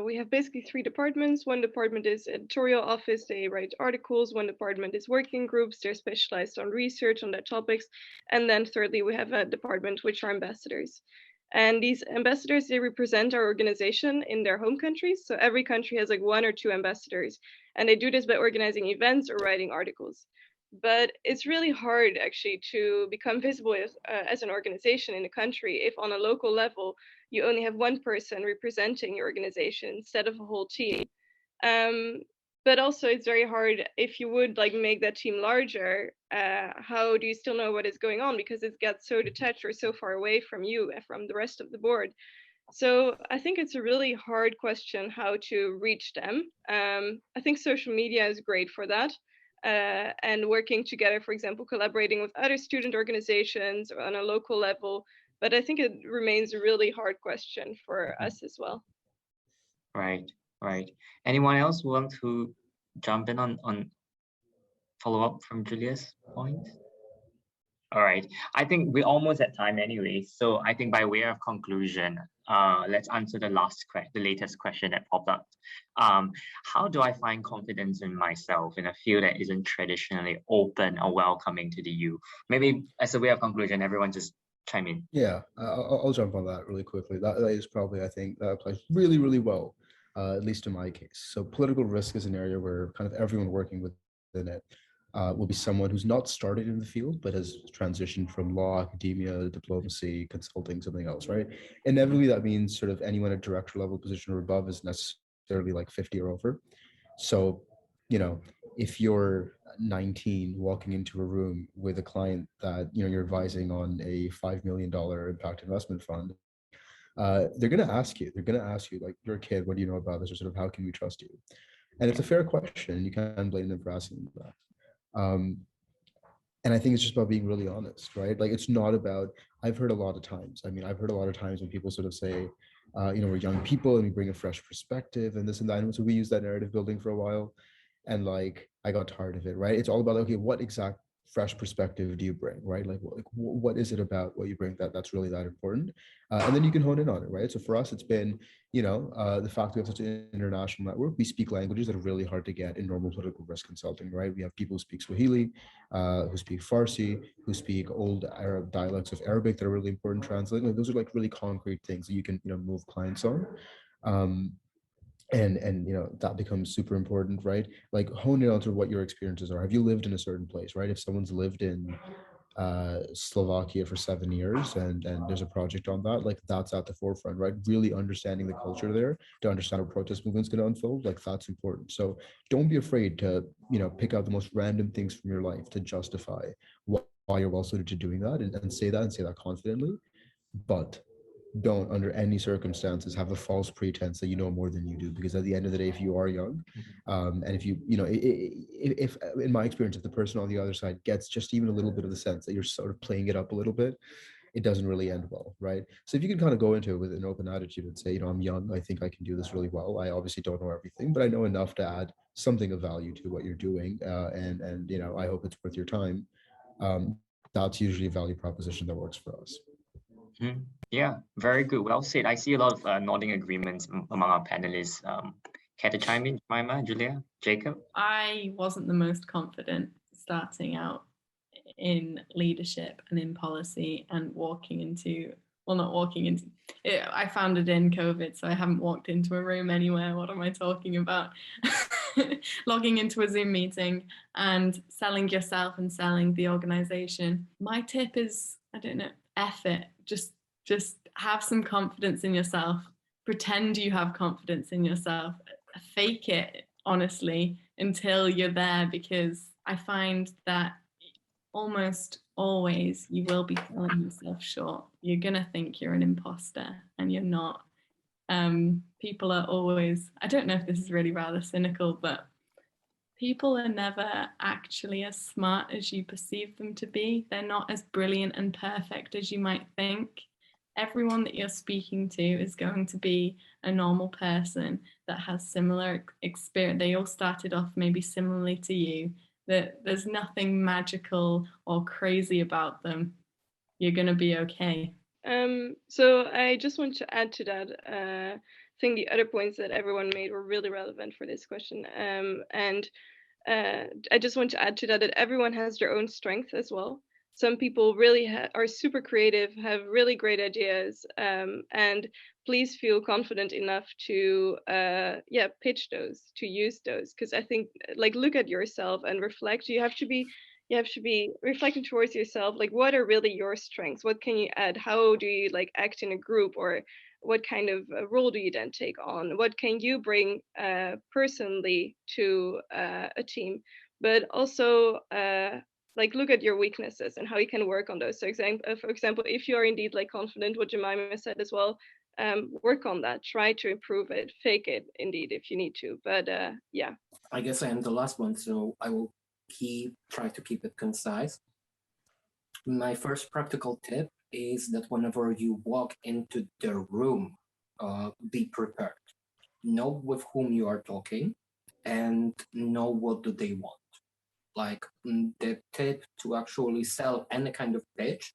we have basically 3 departments. One department is editorial office, they write articles. One department is working groups, they're specialized on research on their topics. And then thirdly, we have a department which are ambassadors. And these ambassadors, they represent our organization in their home countries. So every country has like 1 or 2 ambassadors, and they do this by organizing events or writing articles. But it's really hard actually to become visible as an organization in a country if on a local level you only have 1 person representing your organization instead of a whole team. But also it's very hard if you would like make that team larger. How do you still know what is going on, because it gets so detached or so far away from you and from the rest of the board? So I think it's a really hard question how to reach them. I think social media is great for that. And working together, for example, collaborating with other student organizations on a local level. But I think it remains a really hard question for us as well. Right. Anyone else want to jump in on follow up from Julia's point? All right. I think we're almost at time anyway. So I think by way of conclusion, let's answer the latest question that popped up. How do I find confidence in myself in a field that isn't traditionally open or welcoming to the youth? Maybe as a way of conclusion, everyone just chime in. Yeah, I'll jump on that really quickly. That is probably, I think, that applies really, really well, at least in my case. So political risk is an area where kind of everyone working within it will be someone who's not started in the field, but has transitioned from law, academia, diplomacy, consulting, something else, right? Inevitably, that means sort of anyone at director level position or above is necessarily like 50 or over. So, if you're 19 walking into a room with a client that, you're advising on a $5 million impact investment fund, they're going to ask you, like, you're a kid, what do you know about this? Or sort of, how can we trust you? And it's a fair question. You can't blame them for asking that. And I think it's just about being really honest, right? Like, it's not about, I've heard a lot of times when people sort of say, we're young people and we bring a fresh perspective and this and that. And so we use that narrative building for a while. And like, I got tired of it, right? It's all about, okay, what exact fresh perspective do you bring, right? Like what is it about what you bring that's really that important? And then you can hone in on it, right? So for us, it's been, the fact we have such an international network. We speak languages that are really hard to get in normal political risk consulting, right? We have people who speak Swahili, who speak Farsi, who speak old Arab dialects of Arabic that are really important translating. Like, those are like really concrete things that you can, move clients on. And that becomes super important, right? Like, hone in onto what your experiences are. Have you lived in a certain place, right? If someone's lived in Slovakia for 7 years and there's a project on that, like, that's at the forefront, right? Really understanding the culture there to understand how protest movement's going to unfold, like, that's important. So don't be afraid to pick out the most random things from your life to justify why you're well suited to doing that, and say that confidently. But don't under any circumstances have a false pretense that you know more than you do, because at the end of the day, if you are young, and if if in my experience, if the person on the other side gets just even a little bit of the sense that you're sort of playing it up a little bit, it doesn't really end well, right? So if you can kind of go into it with an open attitude and say, I'm young, I think I can do this really well. I obviously don't know everything, but I know enough to add something of value to what you're doing, and I hope it's worth your time. That's usually a value proposition that works for us. Yeah, very good. Well said. I see a lot of nodding agreements among our panelists. Care to chime in, Jemima, Julia, Jacob? I wasn't the most confident starting out in leadership and in policy, and I found it in COVID, so I haven't walked into a room anywhere. What am I talking about? Logging into a Zoom meeting and selling yourself and selling the organization. My tip is, effort. Just have some confidence in yourself. Pretend you have confidence in yourself. Fake it, honestly, until you're there, because I find that almost always you will be selling yourself short. You're gonna think you're an imposter, and you're not. People are always, I don't know if this is really rather cynical, but people are never actually as smart as you perceive them to be. They're not as brilliant and perfect as you might think. Everyone that you're speaking to is going to be a normal person that has similar experience. They all started off maybe similarly to you. That there's nothing magical or crazy about them. You're going to be okay. So I just want to add to that. I think the other points that everyone made were really relevant for this question. And I just want to add to that everyone has their own strength as well. Some people really are super creative, have really great ideas, and please feel confident enough to pitch those, to use those, because I think, like, look at yourself and reflect. You have to be reflecting towards yourself, like, what are really your strengths? What can you add? How do you act in a group, or what kind of role do you then take on? What can you bring personally to a team? But also look at your weaknesses and how you can work on those. So for example, if you are indeed confident, what Jemima said as well, work on that, try to improve it, fake it indeed if you need to. But yeah. I guess I am the last one, so I will try to keep it concise. My first practical tip is that whenever you walk into the room, be prepared. Know with whom you are talking and know what do they want. The tip to actually sell any kind of pitch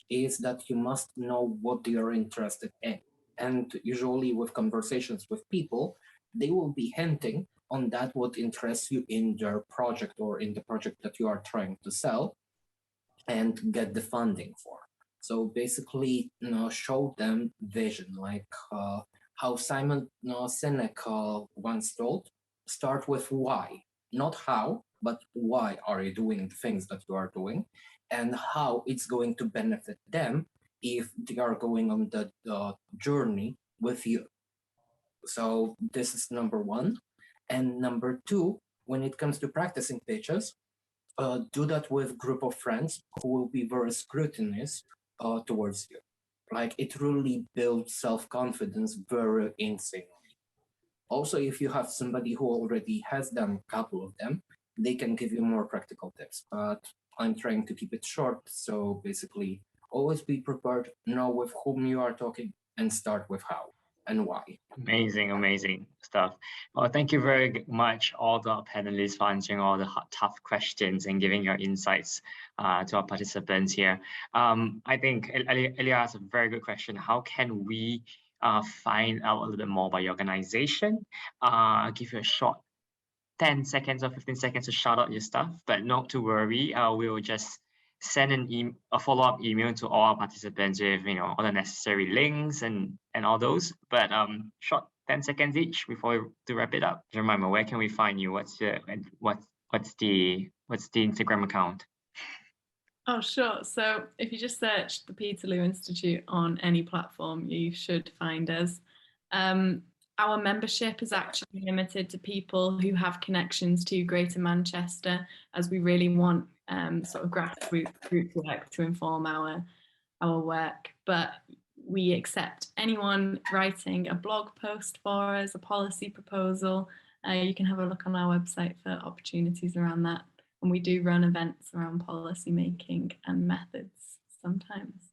is that you must know what they are interested in. And usually with conversations with people, they will be hinting on that what interests you in their project or in the project that you are trying to sell and get the funding for. So basically, show them vision, how Simon Sinek once told, start with why, not how, but why are you doing the things that you are doing, and how it's going to benefit them if they are going on the journey with you. So this is number one. And number two, when it comes to practicing pitches, do that with group of friends who will be very scrutinous towards you. It really builds self-confidence very insanely. Also, if you have somebody who already has done a couple of them, they can give you more practical tips. But I'm trying to keep it short. So basically, always be prepared, know with whom you are talking, and start with how. and why. Amazing, amazing stuff. Well, thank you very much, all the panelists, for answering all the tough questions and giving your insights to our participants here. I think Elia asked a very good question. How can we find out a little bit more about your organization? I'll give you a short 10 seconds or 15 seconds to shout out your stuff, but not to worry. We will just send a follow-up email to all our participants with all the necessary links and all those. But short 10 seconds each before to wrap it up. Jemima, where can we find you? What's the Instagram account? Oh, sure. So if you just search the Peterloo Institute on any platform, you should find us. Our membership is actually limited to people who have connections to Greater Manchester, as we really want sort of grassroots work to inform our work. But we accept anyone writing a blog post for us, a policy proposal. You can have a look on our website for opportunities around that. And we do run events around policy making and methods sometimes.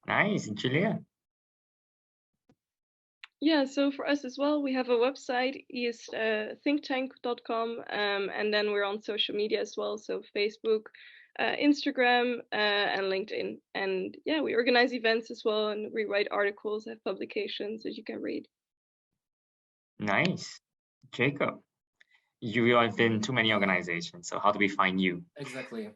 Nice. Julia? Yeah, so for us as well, we have a website, thinktank.com, and then we're on social media as well, so Facebook, Instagram, and LinkedIn. And yeah, we organize events as well, and we write articles, have publications that you can read. Nice. Jacob, you have been too many organizations, so how do we find you? Exactly.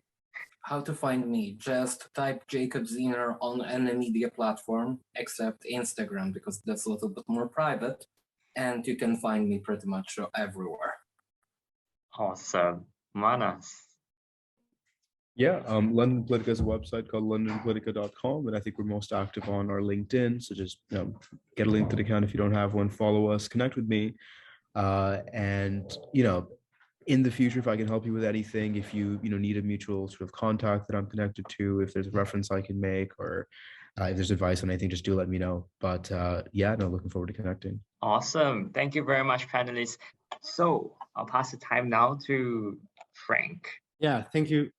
How to find me? Just type Jacob Ziener on any media platform except Instagram, because that's a little bit more private, and you can find me pretty much everywhere. Awesome. Manas? Yeah, London Politica is a website called londonpolitica.com, and I think we're most active on our LinkedIn. So just get a LinkedIn account if you don't have one, follow us, connect with me, and in the future, if I can help you with anything, if you need a mutual sort of contact that I'm connected to, if there's a reference I can make, or if there's advice on anything, just do let me know. But looking forward to connecting. Awesome. Thank you very much, panelists. So I'll pass the time now to Frank. Yeah, thank you.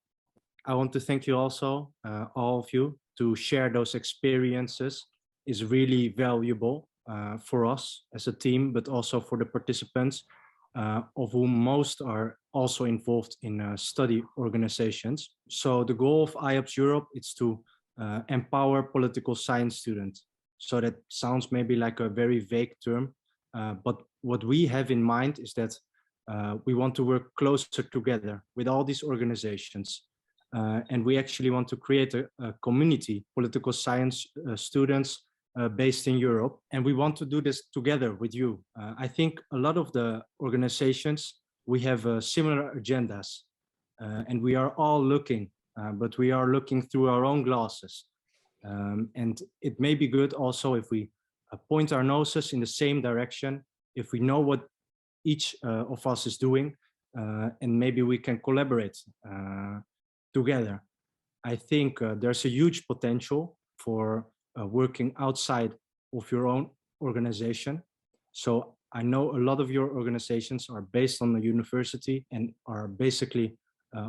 I want to thank you also, all of you, to share those experiences is really valuable for us as a team, but also for the participants, of whom most are also involved in study organizations. So the goal of IAPPS Europe is to empower political science students. So that sounds maybe like a very vague term, but what we have in mind is that we want to work closer together with all these organizations. And we actually want to create a community, political science students based in Europe. And we want to do this together with you. I think a lot of the organizations, we have similar agendas, and we are all looking, but we are looking through our own glasses. And it may be good also if we point our noses in the same direction, if we know what each of us is doing, and maybe we can collaborate together. I think there's a huge potential for working outside of your own organization. So I know a lot of your organizations are based on the university and are basically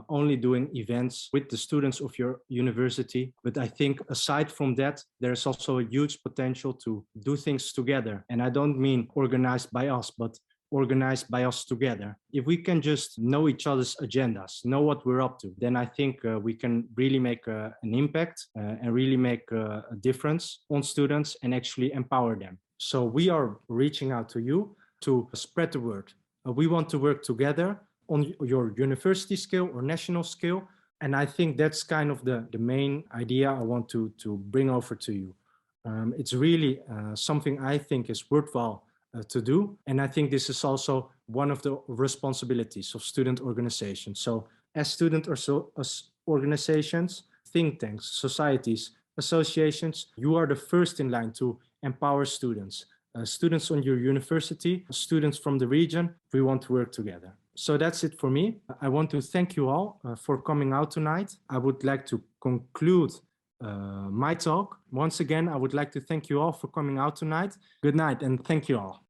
only doing events with the students of your university. But I think aside from that, there's also a huge potential to do things together. And I don't mean organized by us, but organized by us together. If we can just know each other's agendas, know what we're up to, then I think we can really make an impact and really make a difference on students and actually empower them. So we are reaching out to you to spread the word. We want to work together on your university scale or national scale. And I think that's kind of the main idea I want to bring over to you. It's really something I think is worthwhile to do. And I think this is also one of the responsibilities of student organizations. So as student organizations, think tanks, societies, associations, you are the first in line to empower students. Students on your university, students from the region, we want to work together. So that's it for me. I want to thank you all for coming out tonight. I would like to conclude my talk. Once again, I would like to thank you all for coming out tonight. Good night and thank you all.